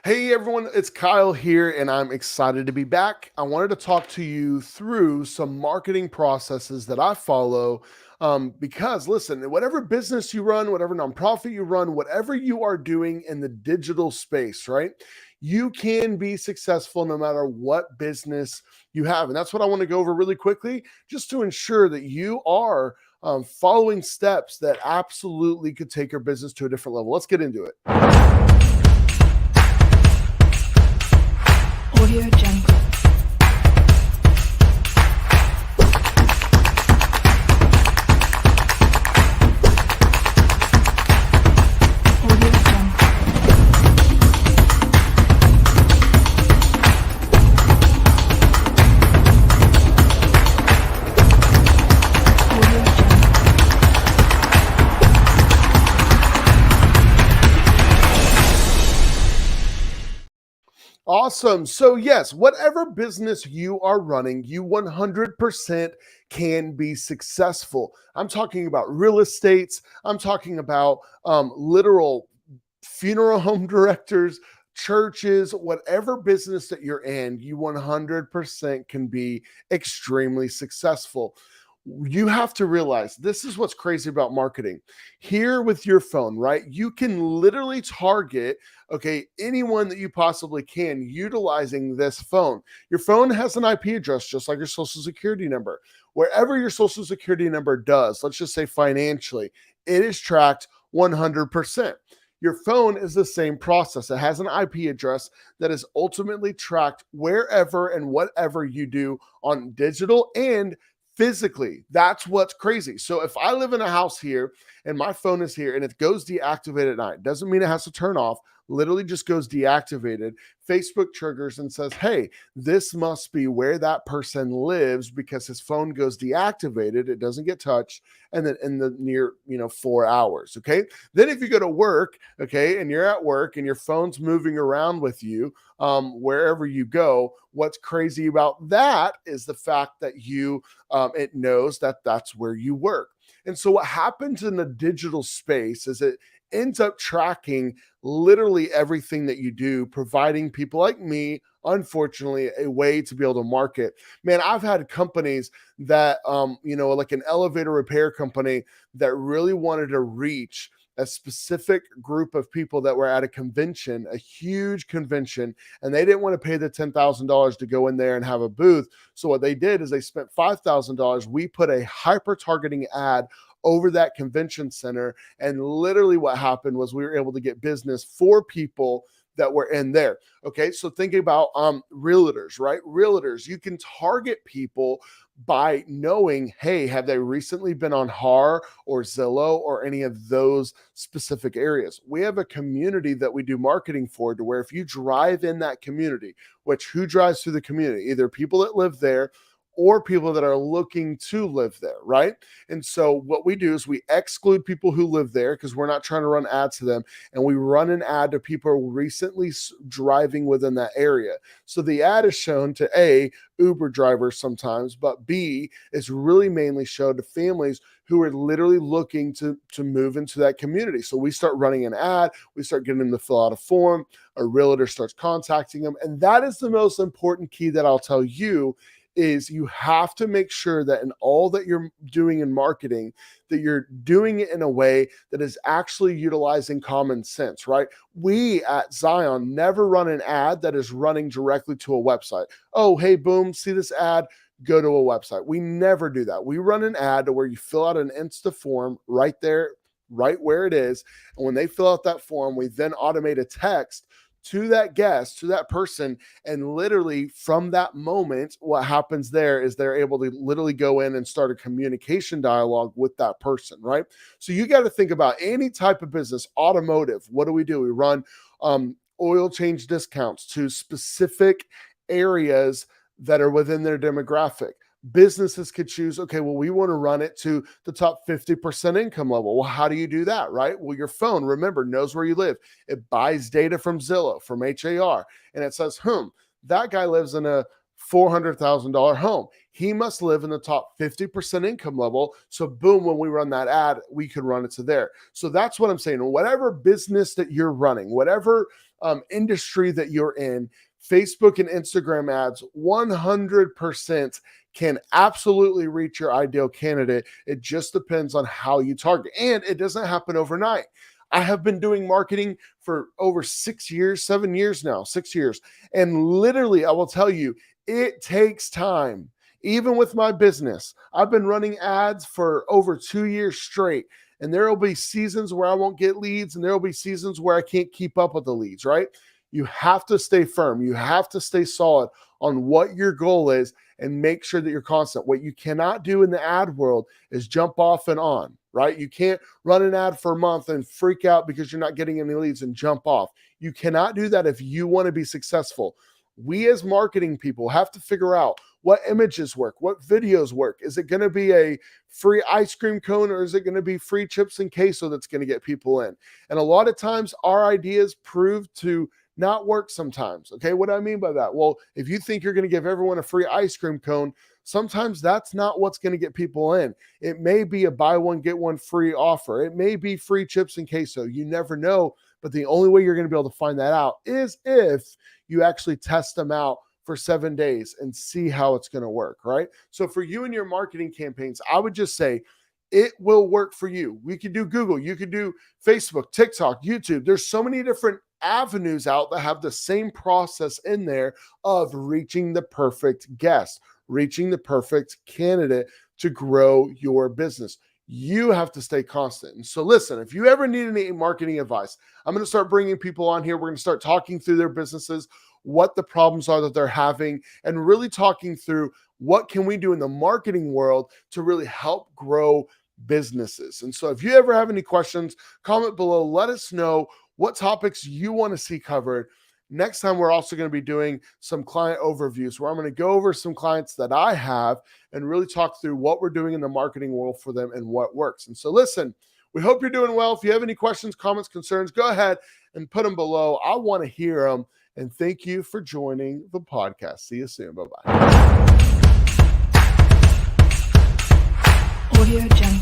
Hey everyone, it's Kyle here, and I'm excited to be back. I wanted to talk to you through some marketing processes that I follow. Because listen, whatever business you run, whatever nonprofit you run, whatever you are doing in the digital space, right? You can be successful no matter what business you have. And that's what I want to go over really quickly, just to ensure that you are following steps that absolutely could take your business to a different level. Let's get into it. Audio Jungle. Audio Jungle. Audio Jungle. Awesome. So, yes, whatever business you are running, you 100% can be successful. I'm talking about real estates, I'm talking about literal funeral home directors, churches, whatever business that you're in, you 100% can be extremely successful. You have to realize this is what's crazy about marketing. Here with your phone, right? You can literally target, okay, anyone that you possibly can utilizing this phone. Your phone has an IP address just like your social security number. Wherever your social security number does, let's just say financially, it is tracked 100%. Your phone is the same process. It has an IP address that is ultimately tracked wherever and whatever you do on digital and physically. That's what's crazy. So if I live in a house here and my phone is here and it goes deactivated at night, doesn't mean it has to turn off, literally just goes deactivated. Facebook triggers and says, hey, this must be where that person lives because his phone goes deactivated. It doesn't get touched. And then in the near, 4 hours. Okay. Then if you go to work, okay, and you're at work and your phone's moving around with you, wherever you go, what's crazy about that is the fact that it knows that that's where you work. And so what happens in the digital space is it ends up tracking literally everything that you do, providing people like me, unfortunately, a way to be able to market. Man, I've had companies that, like an elevator repair company that really wanted to reach a specific group of people that were at a convention, a huge convention, and they didn't want to pay the $10,000 to go in there and have a booth. So what they did is they spent $5,000. We put a hyper targeting ad over that convention center. And literally what happened was we were able to get business for people that were in there. Okay. So thinking about realtors, right? Realtors, you can target people by knowing, hey, have they recently been on HAR or Zillow or any of those specific areas? We have a community that we do marketing for to where if you drive in that community, which who drives through the community? Either people that live there or people that are looking to live there, right? And so what we do is we exclude people who live there because we're not trying to run ads to them, and we run an ad to people recently driving within that area. So the ad is shown to A, Uber drivers sometimes, but B is really mainly shown to families who are literally looking to move into that community. So we start running an ad, we start getting them to fill out a form, a realtor starts contacting them, and that is the most important key that I'll tell you is you have to make sure that in all that you're doing in marketing, that you're doing it in a way that is actually utilizing common sense, right? We at Zion never run an ad that is running directly to a website. Oh, hey, boom, see this ad, go to a website. We never do that. We run an ad to where you fill out an Insta form right there, right where it is. And when they fill out that form, we then automate a text to that guest, to that person. And literally from that moment, what happens there is they're able to literally go in and start a communication dialogue with that person, right? So you got to think about any type of business, automotive. What do? We run oil change discounts to specific areas that are within their demographic. Businesses could choose, okay, well, we want to run it to the top 50% income level. Well, how do you do that, right? Well, your phone, remember, knows where you live. It buys data from Zillow, from HAR, and it says, that guy lives in a $400,000 home. He must live in the top 50% income level. So boom, when we run that ad, we could run it to there. So that's what I'm saying. Whatever business that you're running, whatever industry that you're in, Facebook and Instagram ads 100% can absolutely reach your ideal candidate. It just depends on how you target. And it doesn't happen overnight. I have been doing marketing for over 6 years, 7 years now, 6 years. And literally, I will tell you, it takes time. Even with my business, I've been running ads for over 2 years straight. And there will be seasons where I won't get leads, and there will be seasons where I can't keep up with the leads, right? You have to stay firm. You have to stay solid on what your goal is and make sure that you're constant. What you cannot do in the ad world is jump off and on, right? You can't run an ad for a month and freak out because you're not getting any leads and jump off. You cannot do that if you want to be successful. We as marketing people have to figure out what images work, what videos work. Is it going to be a free ice cream cone, or is it going to be free chips and queso that's going to get people in? And a lot of times our ideas prove to not work sometimes. Okay, what do I mean by that? Well, if you think you're going to give everyone a free ice cream cone, sometimes that's not what's going to get people in. It may be a buy one, get one free offer. It may be free chips and queso. You never know. But the only way you're going to be able to find that out is if you actually test them out for 7 days and see how it's going to work, right? So for you and your marketing campaigns, I would just say it will work for you. We could do Google, you could do Facebook, TikTok, YouTube. There's so many different avenues out that have the same process in there of reaching the perfect guest, reaching the perfect candidate to grow your business. You have to stay constant. And so listen, if you ever need any marketing advice, I'm going to start bringing people on here. We're going to start talking through their businesses, what the problems are that they're having, and really talking through what can we do in the marketing world to really help grow businesses. And so if you ever have any questions, comment below. Let us know what topics you want to see covered. Next time, we're also going to be doing some client overviews where I'm going to go over some clients that I have and really talk through what we're doing in the marketing world for them and what works. And so listen, we hope you're doing well. If you have any questions, comments, concerns, go ahead and put them below. I want to hear them. And thank you for joining the podcast. See you soon. Bye-bye. Audio Jungle.